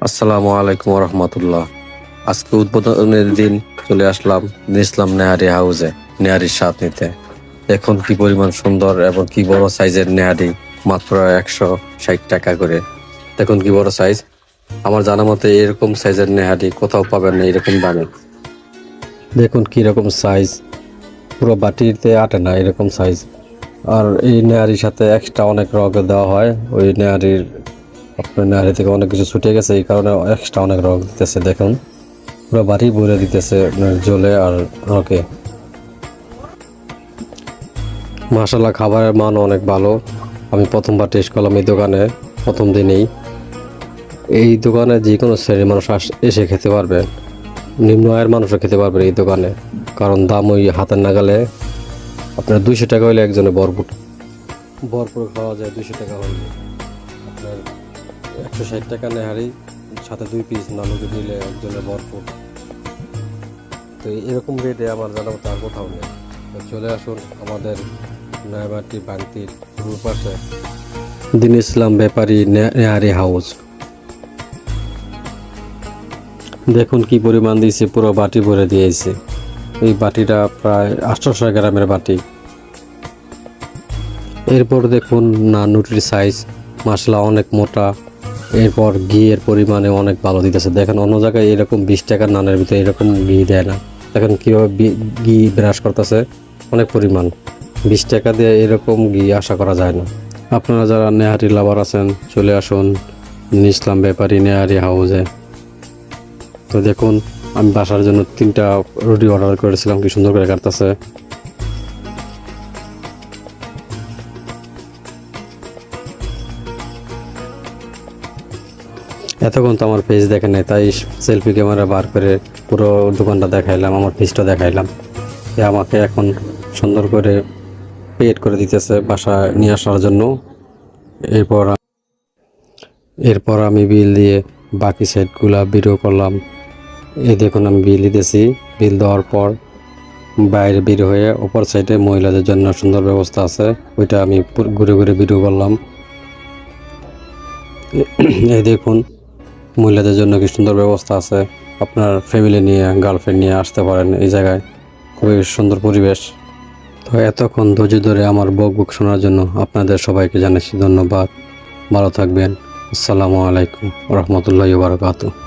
আসসালামু আলাইকুম রহমতুল্লাহ। আজকে উদ্বোধনের দিন চলে আসলাম নিসলাম নেহারি হাউসে নেহারির স্বাদ নিতে। এখন কি পরিমাণ সুন্দর এবং কি বড় সাইজের নেহারি, মাত্র 160 টাকা করে। দেখুন কি বড় সাইজ। আমার জানা মতে এরকম সাইজের নেহারি কোথাও পাবেন না এরকম দামে। দেখুন কি রকম সাইজ, পুরো বাটিতে আটে না এরকম সাইজ। আর এই নেহারির সাথে এক্সট্রা অনেক রগ দেওয়া হয়। ওই নেহারির আপনার নেহারি থেকে অনেক কিছু ছুটে গেছে, এই কারণে এক্সট্রা অনেক রগ দিতেছে। দেখুন পুরো বাড়ি ভরে দিতেছে জলে আর রকে। মাশাআল্লাহ, খাবারের মান অনেক ভালো। আমি প্রথমবার টেস্ট করলাম এই দোকানে, প্রথম দিনেই। এই দোকানে যে কোনো শ্রেণীর মানুষ এসে খেতে পারবে, নিম্ন আয়ের মানুষও খেতে পারবে এই দোকানে, কারণ দাম ওই হাতের নাগালে। আপনার 200 টাকা হলে একজনে ভরপুর খাওয়া যায়। 200 টাকা হলে আপনার 160 টাকা নেহারি, সাথে 2 পিস নানুকে দিলে একজনে ভরপুর। তো এরকম রেটে আমার জানা মতো আর কোথাও নেই। তো চলে আসুন আমাদের নয়াবাটি বাংতির পূর্ব পাশে দিন ইসলাম ব্যাপারী নেহারি হাউস। দেখুন কি পরিমাণ দিয়েছে, পুরো বাটি ভরে দিয়েছে। এই বাটিটা প্রায় 800 গ্রামের বাটি। এরপর দেখুন নানুটির সাইজ, মাশাআল্লাহ অনেক মোটা। এরপর ঘিয়ের পরিমাণে অনেক ভালো দিতেছে। দেখেন অন্য জায়গায় এরকম 20 টাকার নানের ভিতরে এরকম ঘি দেয় না। দেখেন কীভাবে ঘি ব্রাশ করতেছে, অনেক পরিমাণ। 20 টাকা দিয়ে এরকম ঘি আশা করা যায় না। আপনারা যারা নেহারি লাভার আছেন চলে আসুন ইসলাম ব্যাপারী নেহারি হাউসে। তো দেখুন আমি বাসার জন্য 3টা রুটি অর্ডার করেছিলাম, কি সুন্দর করে কাটতেছে। এতক্ষণ তো আমার পেজ দেখে নাই, তাই সেলফি ক্যামেরা বার করে পুরো দোকানটা দেখাইলাম, আমার পেজটা দেখাইলাম। আমাকে এখন সুন্দর করে পেড করে দিতেছে বাসায় নিয়ে আসার জন্য। এরপর আমি বিল দিয়ে বাকি সাইডগুলা ভিডিও করলাম। এই দেখুন আমি বিল দিতেছি। বিল দেওয়ার পর বাইরে বের হয়ে অপর সাইডে মহিলাদের জন্য সুন্দর ব্যবস্থা আছে, ওইটা আমি ঘুরে ঘুরে ভিডিও করলাম। এই দেখুন মহিলাদের জন্য কি সুন্দর ব্যবস্থা আছে। আপনার ফ্যামিলি নিয়ে, গার্লফ্রেন্ড নিয়ে আসতে পারেন এই জায়গায়, খুবই সুন্দর পরিবেশ। তো এতক্ষণ ধৈর্য ধরে আমার বক শোনার জন্য আপনাদের সবাইকে জানাচ্ছি ধন্যবাদ। ভালো থাকবেন। আসসালামু আলাইকুম রহমতুল্লাহি ওয়া বারাকাতুহু।